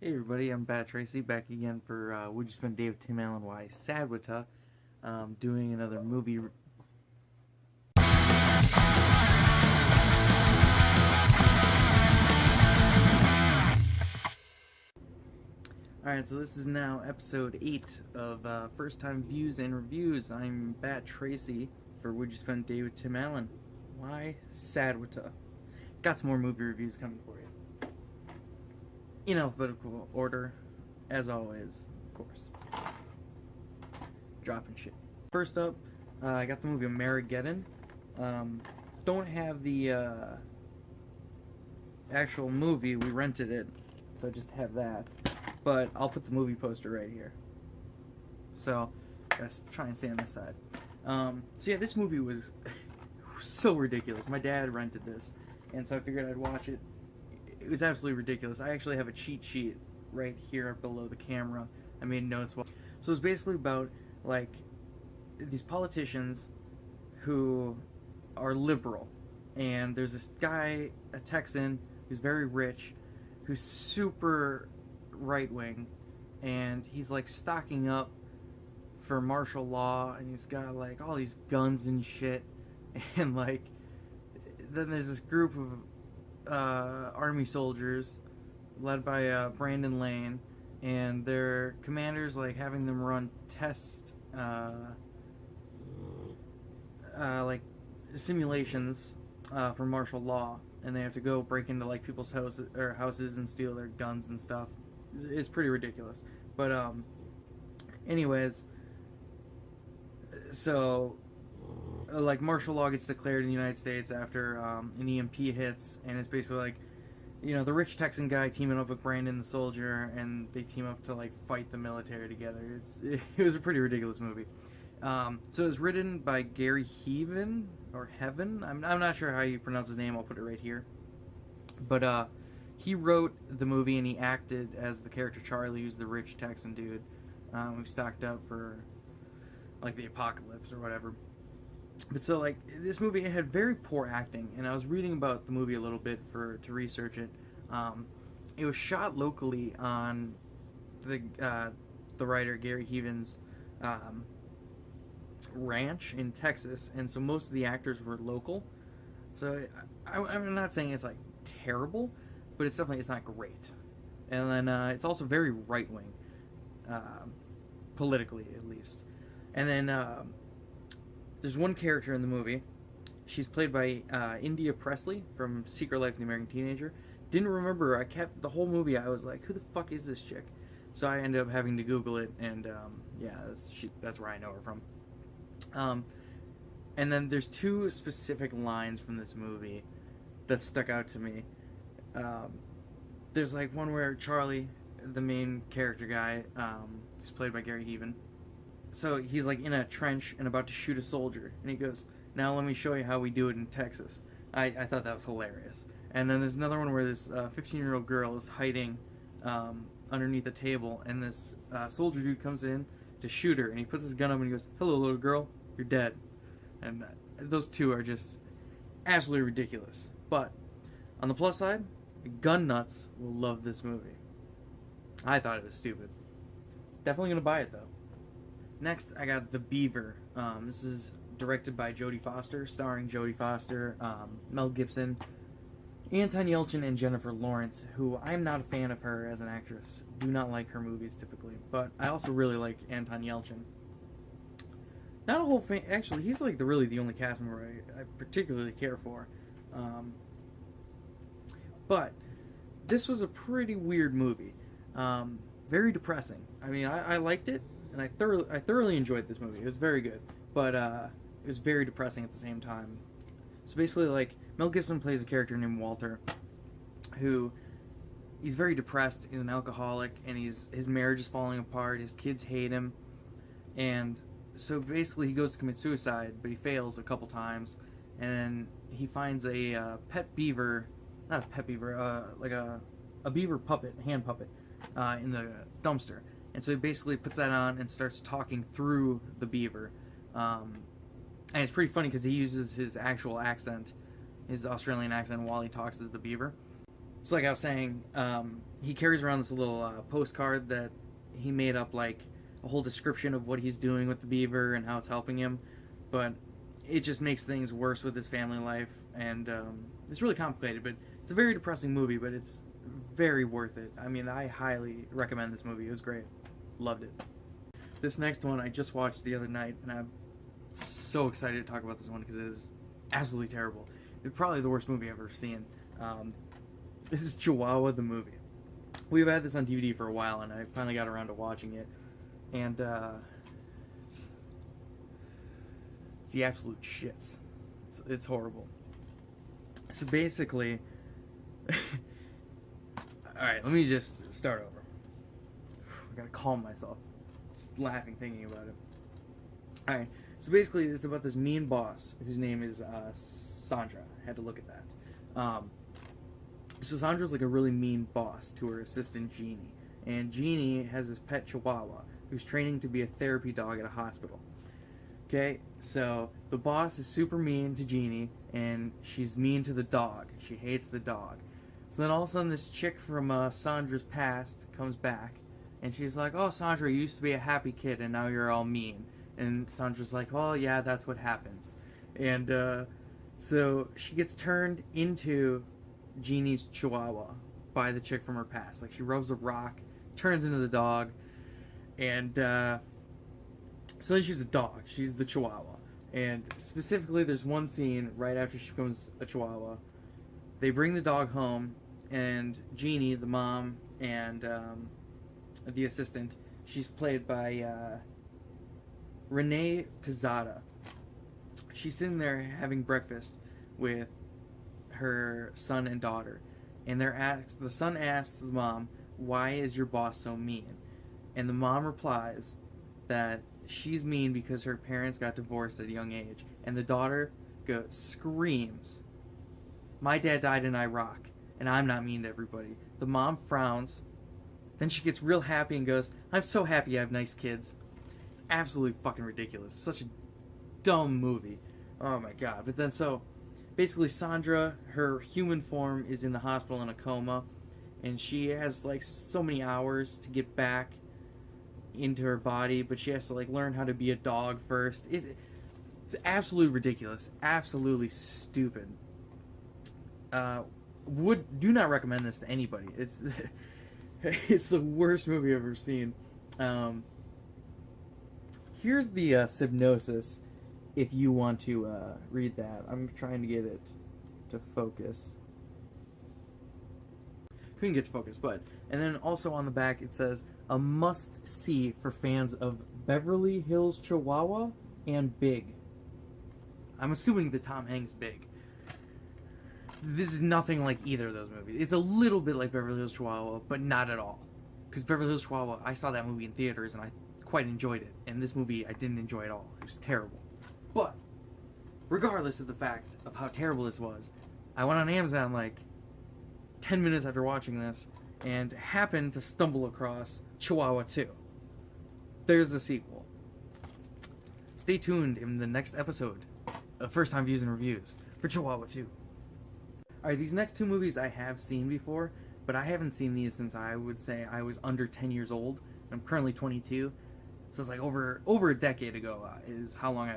Hey everybody, I'm Bat Tracy, back again for Would You Spend a Day with Tim Allen WYSADWTA, doing another movie. Alright, so this is now episode 8 of First Time Views and Reviews. I'm Bat Tracy for Would You Spend a Day with Tim Allen WYSADWTA. Got some more movie reviews coming for you. In alphabetical order, as always, of course. Dropping shit. First up, I got the movie Amerigeddon. Don't have the actual movie, we rented it, so I just have that. But I'll put the movie poster right here. So, gotta try and stay on this side. So yeah, this movie was so ridiculous. My dad rented this, and so I figured I'd watch it. It was absolutely ridiculous. I actually have a cheat sheet right here below the camera. I made notes. So it's basically about, like, these politicians who are liberal. And there's this guy, a Texan, who's very rich, who's super right-wing. And he's, like, stocking up for martial law. And he's got, like, all these guns and shit. And, like, then there's this group of army soldiers led by Brandon Lane, and their commanders like having them run test like simulations for martial law, and they have to go break into like people's houses and steal their guns and stuff. It's pretty ridiculous, but anyways, so like martial law gets declared in the United States after an EMP hits, and it's basically like, you know, the rich Texan guy teaming up with Brandon the soldier, and they team up to like fight the military together. It was a pretty ridiculous movie. So it was written by Gary Heaven or Heaven. I'm not sure how you pronounce his name. I'll put it right here. But he wrote the movie and he acted as the character Charlie, who's the rich Texan dude who stocked up for like the apocalypse or whatever. But so, like, this movie, it had very poor acting, and I was reading about the movie a little bit to research it. It was shot locally on the writer Gary Heaven's ranch in Texas, and so most of the actors were local. So I'm not saying it's like terrible, but it's not great. And then it's also very right wing, politically at least. And then there's one character in the movie. She's played by India Presley from Secret Life of the American Teenager. Didn't remember her. I kept the whole movie. I was like, who the fuck is this chick? So I ended up having to Google it, and yeah, that's where I know her from. And then there's two specific lines from this movie that stuck out to me. There's like one where Charlie, the main character guy, who's played by Gary Heaven, so he's like in a trench and about to shoot a soldier, and he goes, "Now let me show you how we do it in Texas." I thought that was hilarious. And then there's another one where this 15-year-old girl is hiding underneath a table, and this soldier dude comes in to shoot her, and he puts his gun up and he goes, "Hello, little girl, you're dead." And those two are just absolutely ridiculous. But on the plus side, gun nuts will love this movie. I thought it was stupid. Definitely gonna buy it though. Next, I got The Beaver. This is directed by Jodie Foster, starring Jodie Foster, Mel Gibson, Anton Yelchin, and Jennifer Lawrence, who I'm not a fan of her as an actress. Do not like her movies typically, but I also really like Anton Yelchin. Not a whole fan. Actually, he's like really the only cast member I particularly care for. But this was a pretty weird movie. Very depressing. I mean, I liked it. And I thoroughly enjoyed this movie. It was very good, but it was very depressing at the same time. So basically, like, Mel Gibson plays a character named Walter, who he's very depressed. He's an alcoholic, and his marriage is falling apart. His kids hate him, and so basically he goes to commit suicide, but he fails a couple times, and then he finds a pet beaver, not a pet beaver, like a beaver puppet, a hand puppet, in the dumpster. And so he basically puts that on and starts talking through the beaver. And it's pretty funny because he uses his actual accent, his Australian accent, while he talks as the beaver. So like I was saying, he carries around this little postcard that he made up, like a whole description of what he's doing with the beaver and how it's helping him, but it just makes things worse with his family life, and it's really complicated. But it's a very depressing movie, but it's very worth it. I mean, I highly recommend this movie. It was great. Loved it. This next one I just watched the other night, and I'm so excited to talk about this one because it is absolutely terrible. It's probably the worst movie I've ever seen. This is Chihuahua the movie. We've had this on DVD for a while, and I finally got around to watching it. And it's the absolute shits. It's horrible. So basically, alright, let me just start over. I gotta calm myself. Just laughing thinking about it. Alright, so basically it's about this mean boss whose name is Sandra. I had to look at that. So Sandra's like a really mean boss to her assistant Jeannie. And Jeannie has this pet Chihuahua who's training to be a therapy dog at a hospital. Okay, so the boss is super mean to Jeannie, and she's mean to the dog. She hates the dog. So then all of a sudden this chick from Sandra's past comes back, and she's like, "Oh, Sandra, you used to be a happy kid, and now you're all mean." And Sandra's like, "Oh, yeah, that's what happens." And so she gets turned into Jeannie's Chihuahua by the chick from her past. Like, she rubs a rock, turns into the dog, and so then she's a dog. She's the Chihuahua. And specifically, there's one scene right after she becomes a Chihuahua. They bring the dog home, and Jeannie, the mom, and the assistant, she's played by Renee Pizzata. She's sitting there having breakfast with her son and daughter, and the son asks the mom, "Why is your boss so mean?" And the mom replies that she's mean because her parents got divorced at a young age, and the daughter screams, "My dad died in Iraq, and I'm not mean to everybody." The mom frowns, then she gets real happy and goes, "I'm so happy I have nice kids." It's absolutely fucking ridiculous. Such a dumb movie. Oh my god. But then so basically Sandra, her human form, is in the hospital in a coma, and she has like so many hours to get back into her body, but she has to like learn how to be a dog first. It's absolutely ridiculous, absolutely stupid. Do not recommend this to anybody. It's it's the worst movie I've ever seen. Here's the synopsis if you want to read that. I'm trying to get it to focus. Couldn't get to focus, but... And then also on the back it says, "A must-see for fans of Beverly Hills Chihuahua and Big." I'm assuming the Tom Hanks Big. This is nothing like either of those movies. It's a little bit like Beverly Hills Chihuahua, but not at all. Because Beverly Hills Chihuahua, I saw that movie in theaters and I quite enjoyed it. And this movie, I didn't enjoy at all. It was terrible. But, regardless of the fact of how terrible this was, I went on Amazon like 10 minutes after watching this and happened to stumble across Chihuahua 2. There's a sequel. Stay tuned in the next episode of First Time Views and Reviews for Chihuahua 2. Alright, these next two movies I have seen before, but I haven't seen these since I would say I was under 10 years old. I'm currently 22, so it's like over a decade ago is how long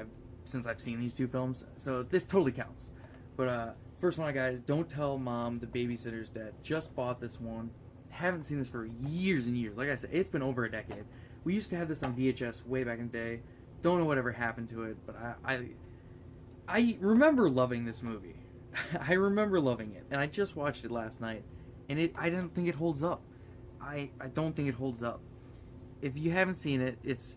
since I've seen these two films. So this totally counts. But first one I got is Don't Tell Mom the Babysitter's Dead. Just bought this one. Haven't seen this for years and years. Like I said, it's been over a decade. We used to have this on VHS way back in the day. Don't know whatever happened to it, but I remember loving this movie. I remember loving it, and I just watched it last night, and I don't think it holds up. I don't think it holds up. If you haven't seen it, it's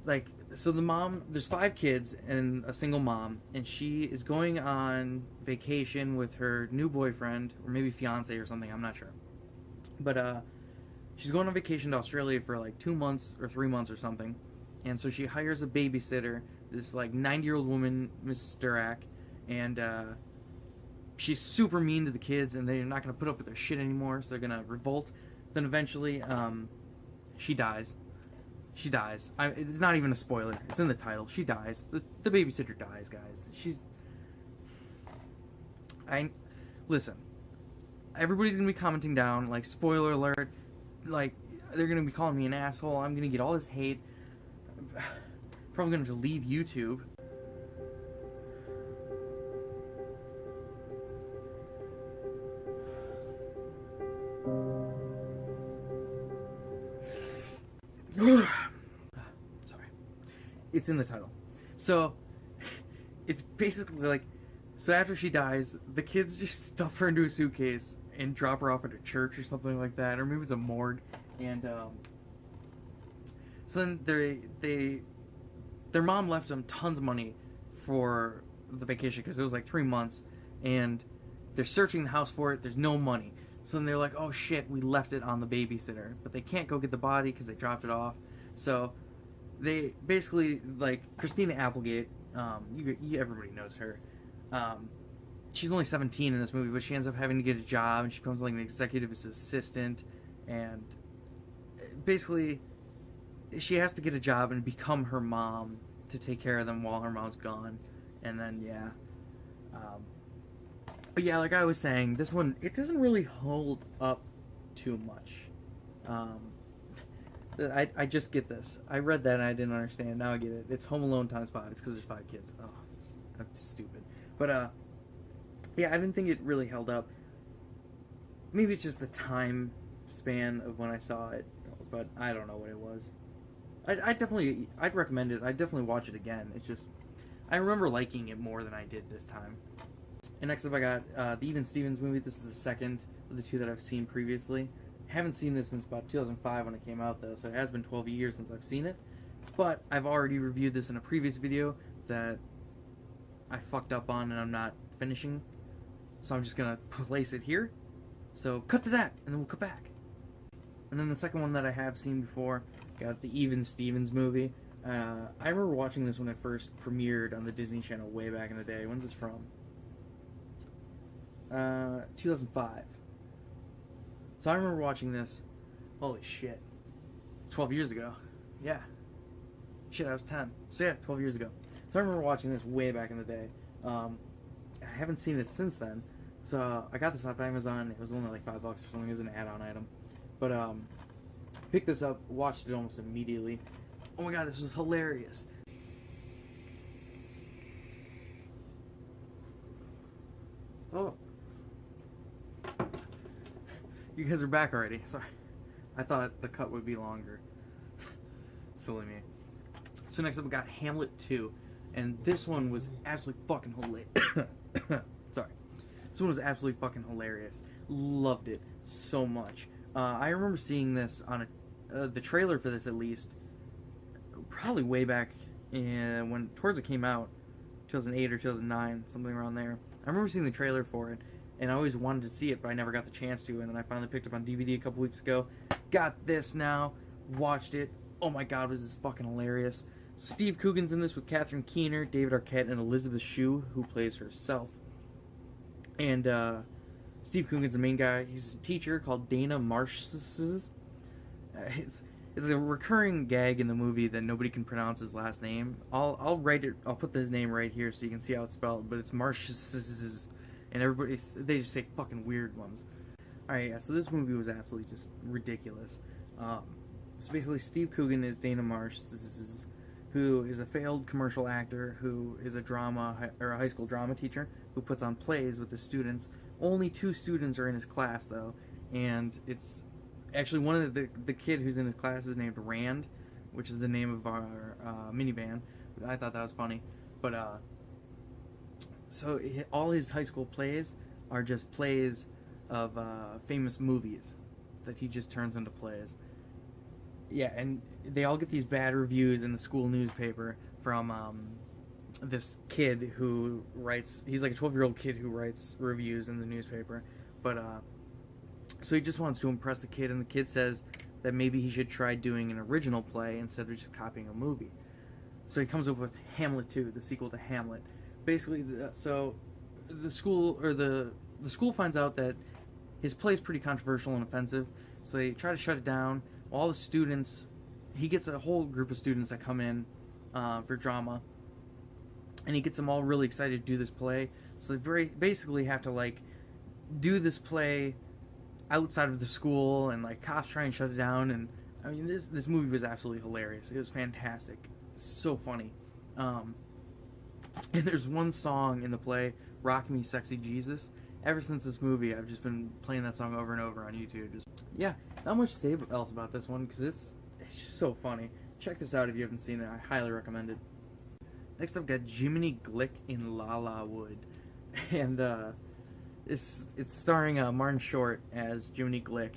like, so the mom, there's 5 kids and a single mom, and she is going on vacation with her new boyfriend, or maybe fiance or something, I'm not sure. But she's going on vacation to Australia for like 2 months or 3 months or something, and so she hires a babysitter, this like 90-year-old woman, Mrs. Durak, and she's super mean to the kids, and they're not going to put up with their shit anymore, so they're going to revolt. Then eventually, she dies. She dies. It's not even a spoiler. It's in the title. She dies. The babysitter dies, guys. Listen. everybody's gonna be commenting down, like, spoiler alert, like, they're gonna be calling me an asshole. I'm gonna get all this hate. Probably gonna have to leave YouTube. Sorry. It's in the title. So, it's basically like, so after she dies, the kids just stuff her into a suitcase and drop her off at a church or something like that, or maybe it's a morgue, and so then their mom left them tons of money for the vacation because it was like 3 months, and they're searching the house for it. There's no money, so then they're like, oh shit, we left it on the babysitter, but they can't go get the body because they dropped it off. So they basically, like, Christina Applegate, everybody knows her. She's only 17 in this movie, but she ends up having to get a job, and she becomes like an executive assistant, and basically she has to get a job and become her mom to take care of them while her mom's gone. And then but yeah, like I was saying, this one, it doesn't really hold up too much. I just get this. I read that and I didn't understand. Now I get it. It's Home Alone times 5. It's because there's 5 kids. Oh, that's stupid. But yeah, I didn't think it really held up. Maybe it's just the time span of when I saw it, but I don't know what it was. I'd recommend it. I'd definitely watch it again. It's just, I remember liking it more than I did this time. And next up I got the Even Stevens movie. This is the second of the 2 that I've seen previously. Haven't seen this since about 2005 when it came out, though, so it has been 12 years since I've seen it. But I've already reviewed this in a previous video that I fucked up on and I'm not finishing, so I'm just gonna place it here. So cut to that, and then we'll cut back. And then the second one that I have seen before, got the Even Stevens movie. I remember watching this when it first premiered on the Disney Channel way back in the day. When's this from? 2005. So I remember watching this, holy shit, 12 years ago. Yeah. Shit, I was 10. So yeah, 12 years ago. So I remember watching this way back in the day. I haven't seen it since then. So I got this off Amazon. It was only like $5 or something. It was an add-on item. But picked this up, watched it almost immediately. Oh my god, this was hilarious. Oh. You guys are back already. Sorry. I thought the cut would be longer. Silly me. So next up we got Hamlet 2. And this one was absolutely fucking hilarious. Sorry. This one was absolutely fucking hilarious. Loved it so much. I remember seeing this on the trailer for this, at least, probably way back when towards it came out, 2008 or 2009, something around there. I remember seeing the trailer for it, and I always wanted to see it, but I never got the chance to, and then I finally picked up on DVD a couple weeks ago. Got this now, watched it. Oh my god, was this fucking hilarious. Steve Coogan's in this with Catherine Keener, David Arquette, and Elizabeth Shue, who plays herself. And Steve Coogan's the main guy. He's a teacher called Dana Marsh's. It's a recurring gag in the movie that nobody can pronounce his last name. I'll write it. I'll put his name right here so you can see how it's spelled. But it's Marsh's, and they just say fucking weird ones. All right, yeah. So this movie was absolutely just ridiculous. So basically, Steve Coogan is Dana Marsh, who is a failed commercial actor, who is a high school drama teacher who puts on plays with the students. Only 2 students are in his class though, and it's actually one of the kid who's in his class is named Rand, which is the name of our minivan. I thought that was funny, but so all his high school plays are just plays of famous movies that he just turns into plays. Yeah, and they all get these bad reviews in the school newspaper from this kid who writes. He's like a 12-year-old kid who writes reviews in the newspaper, but so he just wants to impress the kid, and the kid says that maybe he should try doing an original play instead of just copying a movie. So he comes up with Hamlet 2, the sequel to Hamlet. Basically, so the school finds out that his play is pretty controversial and offensive, so they try to shut it down. All the students, he gets a whole group of students that come in for drama, and he gets them all really excited to do this play. So they basically have to like do this play outside of the school, and like cops try and shut it down. And I mean, this movie was absolutely hilarious. It was fantastic, so funny. And there's one song in the play, "Rock Me, Sexy Jesus." Ever since this movie, I've just been playing that song over and over on YouTube. Just, yeah, not much to say else about this one because it's just so funny. Check this out if you haven't seen it. I highly recommend it. Next up, got Jiminy, Glick in Lalawood, and it's starring Martin Short as Jiminy Glick,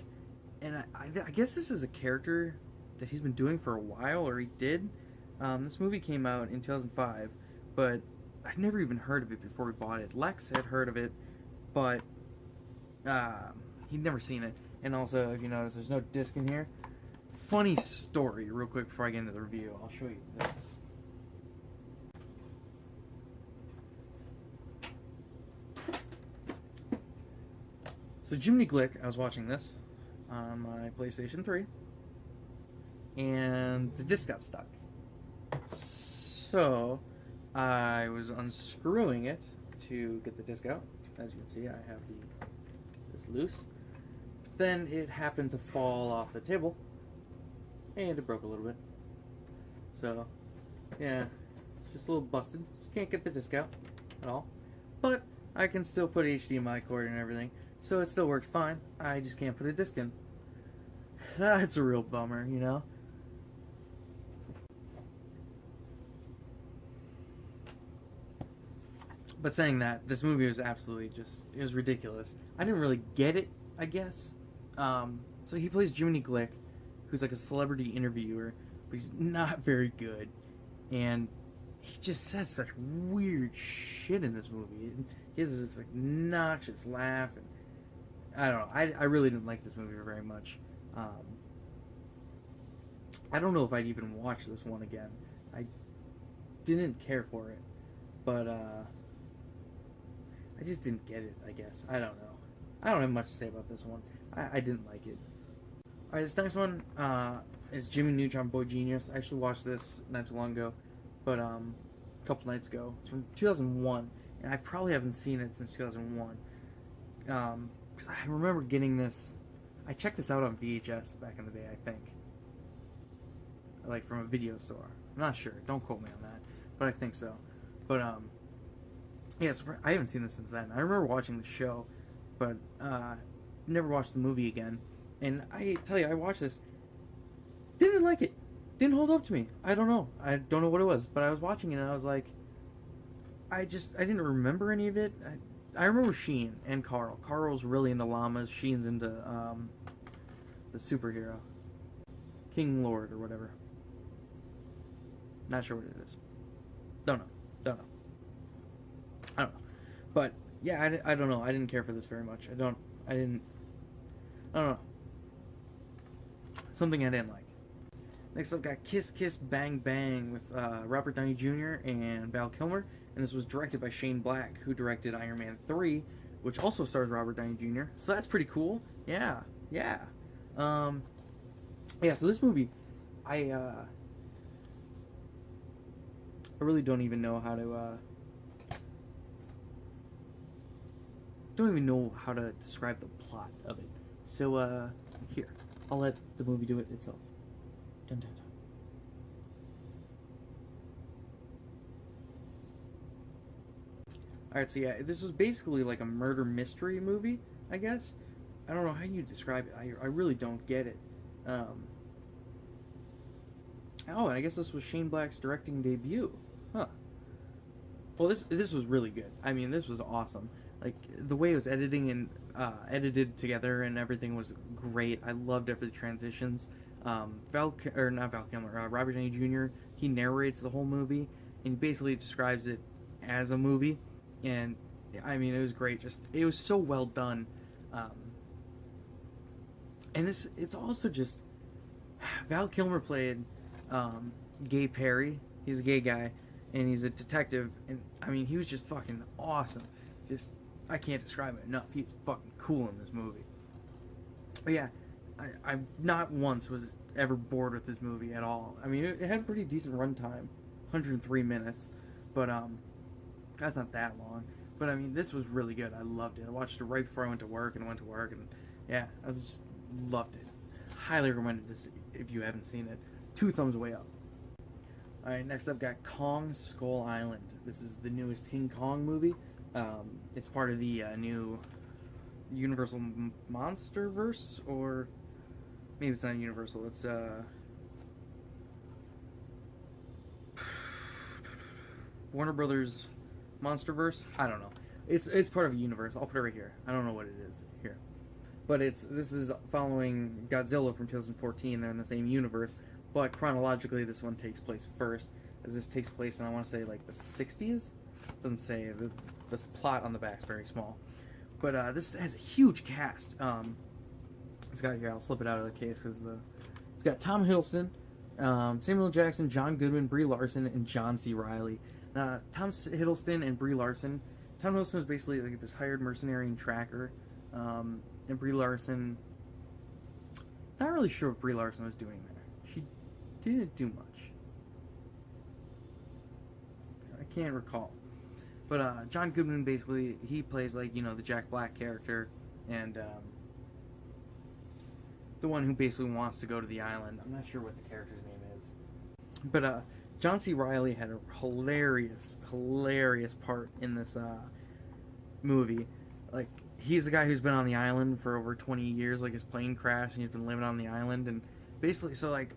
and I guess this is a character that he's been doing for a while, or he did. This movie came out in 2005, but I'd never even heard of it before we bought it. Lex had heard of it, but he'd never seen it. And also, if you notice, there's no disc in here. Funny story, real quick, before I get into the review. I'll show you this. So Jiminy Glick, I was watching this on my PlayStation 3, and the disc got stuck. So I was unscrewing it to get the disc out. As you can see, I have this loose. But then it happened to fall off the table, and it broke a little bit. So yeah, it's just a little busted. Just can't get the disc out at all. But I can still put HDMI cord and everything. So it still works fine. I just can't put a disc in. That's a real bummer, you know? But saying that, this movie was absolutely just, it was ridiculous. I didn't really get it, I guess. So he plays Jiminy Glick, who's like a celebrity interviewer, but he's not very good. And he just says such weird shit in this movie. He has this like noxious laugh, and I don't know. I really didn't like this movie very much. I don't know if I'd even watch this one again. I didn't care for it, but I just didn't get it, I guess. I don't know. I don't have much to say about this one. I didn't like it. Alright, this next one is Jimmy Neutron Boy Genius. I actually watched this not too long ago, but a couple nights ago. It's from 2001, and I probably haven't seen it since 2001. Because I remember getting this. I checked this out on VHS back in the day, I think. Like from a video store. I'm not sure. Don't quote me on that. But I think so. But, yes, I haven't seen this since then. I remember watching the show, but never watched the movie again. And I tell you, I watched this. Didn't like it. Didn't hold up to me. I don't know. I don't know what it was. But I was watching it and I was like, I didn't remember any of it. I remember Sheen and Carl. Carl's really into llamas. Sheen's into the superhero. King Lord or whatever. Not sure what it is. Don't know. I don't know. But, yeah, I don't know. I didn't care for this very much. I don't know. Something I didn't like. Next up, got Kiss Kiss Bang Bang with Robert Downey Jr. and Val Kilmer. And this was directed by Shane Black, who directed Iron Man 3, which also stars Robert Downey Jr. So that's pretty cool. Yeah. So this movie, I really don't even know how to describe the plot of it. So here, I'll let the movie do it itself. Dun, dun, dun. Alright, so yeah, this was basically like a murder mystery movie, I guess. I don't know how you describe it. I really don't get it. Oh, and I guess this was Shane Black's directing debut. Huh. Well, this was really good. I mean, this was awesome. Like, the way it was editing and edited together and everything was great. I loved every transitions. Robert Downey Jr., he narrates the whole movie, and he basically describes it as a movie. And, I mean, it was great. It was so well done. And it's also just, Val Kilmer played Gay Perry. He's a gay guy, and he's a detective, and, I mean, he was just fucking awesome. I can't describe it enough. He was fucking cool in this movie. But yeah, I not once was ever bored with this movie at all. I mean, it had a pretty decent runtime, 103 minutes, but that's not that long. But I mean, this was really good. I loved it. I watched it right before I went to work, and Yeah, I just loved it. Highly recommended this if you haven't seen it. 2 thumbs way up. Alright, next up got Kong Skull Island. This is the newest King Kong movie. It's part of the new Universal Monsterverse, or maybe it's not Universal, it's Warner Brothers Monsterverse. I don't know. It's part of a universe. I'll put it right here. I don't know what it is here, but this is following Godzilla from 2014. They're in the same universe, but chronologically, this one takes place first, as this takes place in, I want to say, like the 60s. Doesn't say. The plot on the back is very small, but this has a huge cast. It's got here. I'll slip it out of the case because it's got Tom Hiddleston, Samuel Jackson, John Goodman, Brie Larson, and John C. Reilly. Tom Hiddleston and Brie Larson. Tom Hiddleston is basically like this hired mercenary and tracker, and Brie Larson. Not really sure what Brie Larson was doing there. She didn't do much. I can't recall. But John Goodman, basically, he plays like, the Jack Black character, and the one who basically wants to go to the island. I'm not sure what the character's name is. But John C. Reilly had a hilarious part in this movie. Like, he's the guy who's been on the island for over 20 years. Like, his plane crashed, and he's been living on the island. And basically, so, like,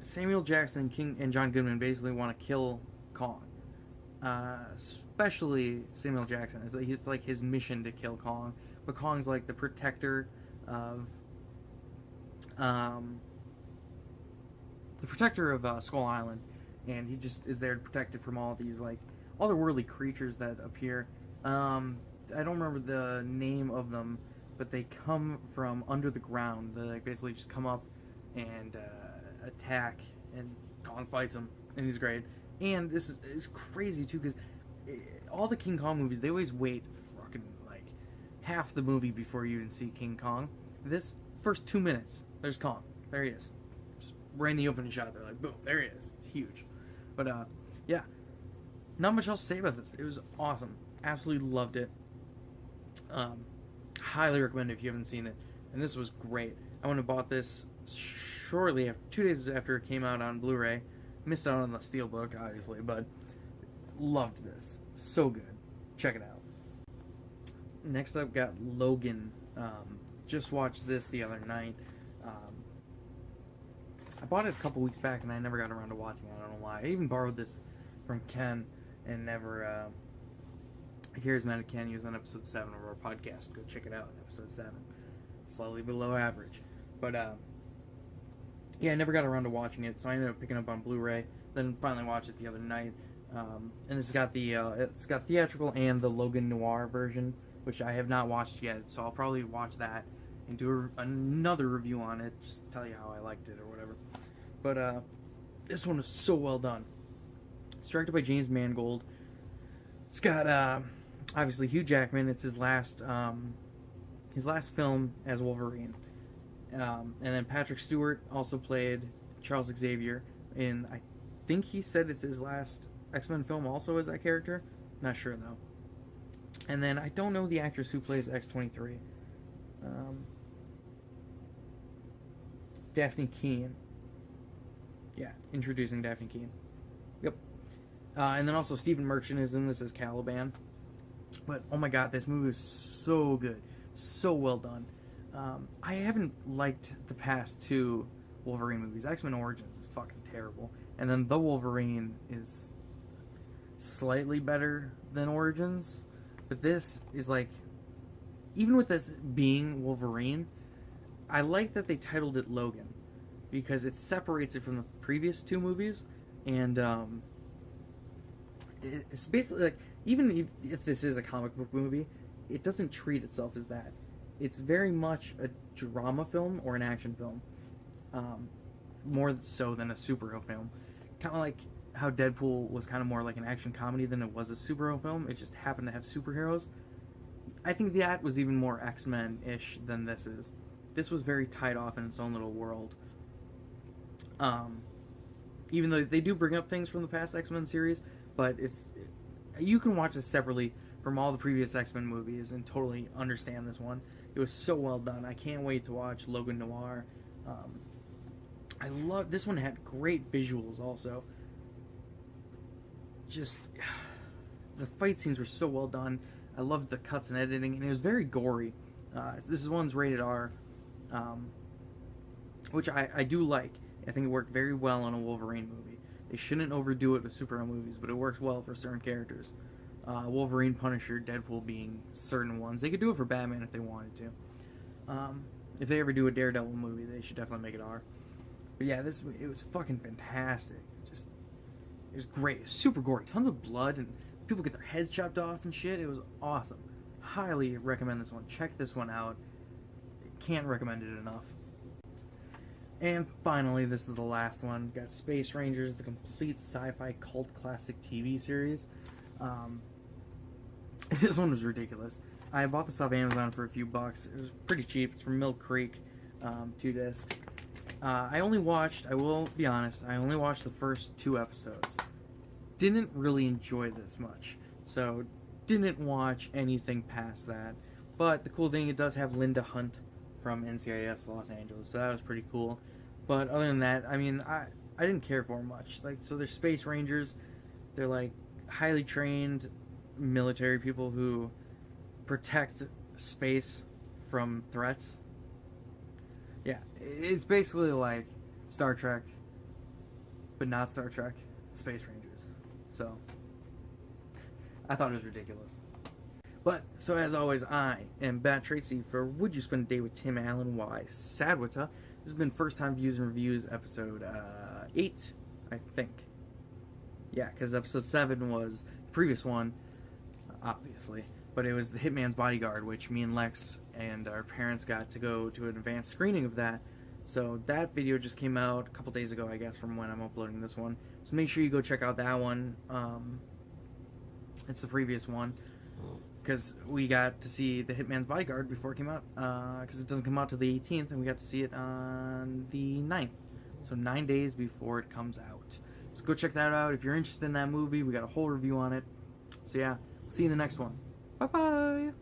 Samuel Jackson and John Goodman basically want to kill Kong. Especially Samuel Jackson. It's like his mission to kill Kong. But Kong's like the protector of Skull Island, and he just is there to protect it from all these like otherworldly creatures that appear. I don't remember the name of them, but they come from under the ground. They like basically just come up and attack, and Kong fights them, and he's great. And this is crazy too, because all the King Kong movies, they always wait fucking like half the movie before you even see King Kong. This first 2 minutes, there's Kong. There he is. Just right in the opening shot. They're like, boom, there he is. It's huge. But yeah, not much else to say about this. It was awesome. Absolutely loved it. Highly recommend it if you haven't seen it. And this was great. I went and bought this shortly after, 2 days after it came out on Blu-ray. Missed out on the Steelbook, obviously, but loved this. So good. Check it out. Next up, got Logan. Just watched this the other night. I bought it a couple weeks back, and I never got around to watching it. I don't know why. I even borrowed this from Ken, and never... Here's Matt Ken. He was on episode 7 of our podcast. Go check it out, episode 7. Slightly below average. But, yeah, I never got around to watching it, so I ended up picking up on Blu-ray. Then finally watched it the other night. And it's got it's got theatrical and the Logan Noir version, which I have not watched yet. So I'll probably watch that and do another review on it, just to tell you how I liked it or whatever. But this one was so well done. It's directed by James Mangold. It's got obviously Hugh Jackman. It's his last film as Wolverine. And then Patrick Stewart also played Charles Xavier in, I think he said it's his last X-Men film also as that character. Not sure though. And then I don't know the actress who plays X-23. Daphne Keane. Yeah, introducing Daphne Keane. Yep. And then also Stephen Merchant is in this as Caliban. But oh my god, this movie is so good. So well done. I haven't liked the past 2 Wolverine movies. X-Men Origins is fucking terrible. And then The Wolverine is slightly better than Origins. But this is like, even with this being Wolverine, I like that they titled it Logan, because it separates it from the previous 2 movies. And it's basically like, even if this is a comic book movie, it doesn't treat itself as that. It's very much a drama film or an action film, more so than a superhero film. Kind of like how Deadpool was kind of more like an action comedy than it was a superhero film. It just happened to have superheroes. I think that was even more X-Men-ish than this is. This was very tied off in its own little world. Even though they do bring up things from the past X-Men series, but you can watch this separately from all the previous X-Men movies and totally understand this one. It was so well done. I can't wait to watch Logan Noir. I love this one. Had great visuals also. Just the fight scenes were so well done. I loved the cuts and editing, and it was very gory. This one's rated R, which I do like. I think it worked very well on a Wolverine movie. They shouldn't overdo it with superhero movies, but it works well for certain characters. Wolverine, Punisher, Deadpool being certain ones. They could do it for Batman if they wanted to. If they ever do a Daredevil movie, they should definitely make it R. But yeah, it was fucking fantastic. It was great. It was super gory. Tons of blood, and people get their heads chopped off and shit. It was awesome. Highly recommend this one. Check this one out. Can't recommend it enough. And finally, this is the last one. Got Space Rangers, the complete sci-fi cult classic TV series. This one was ridiculous. I bought this off Amazon for a few bucks. It was pretty cheap. It's from Mill Creek, 2 discs. I will be honest, I only watched the first 2 episodes. Didn't really enjoy this much. So, didn't watch anything past that. But the cool thing, it does have Linda Hunt from NCIS Los Angeles, so that was pretty cool. But other than that, I mean, I didn't care for much. Like, so they're Space Rangers. They're like highly trained military people who protect space from threats. Yeah, it's basically like Star Trek, but not Star Trek. Space Rangers. So, I thought it was ridiculous. But, so as always, I am Bat Tracy for Would You Spend a Day with Tim Allen? WYSADWTA? This has been First Time Views and Reviews, episode 8, I think. Yeah, because episode 7 was the previous one, obviously. But it was the Hitman's Bodyguard, which me and Lex and our parents got to go to an advanced screening of that. So that video just came out a couple days ago, I guess, from when I'm uploading this one. So make sure you go check out that one. It's the previous one. Because we got to see the Hitman's Bodyguard before it came out. Because it doesn't come out till the 18th, and we got to see it on the 9th. So 9 days before it comes out. So go check that out if you're interested in that movie. We got a whole review on it. So yeah, see you in the next one. Bye-bye!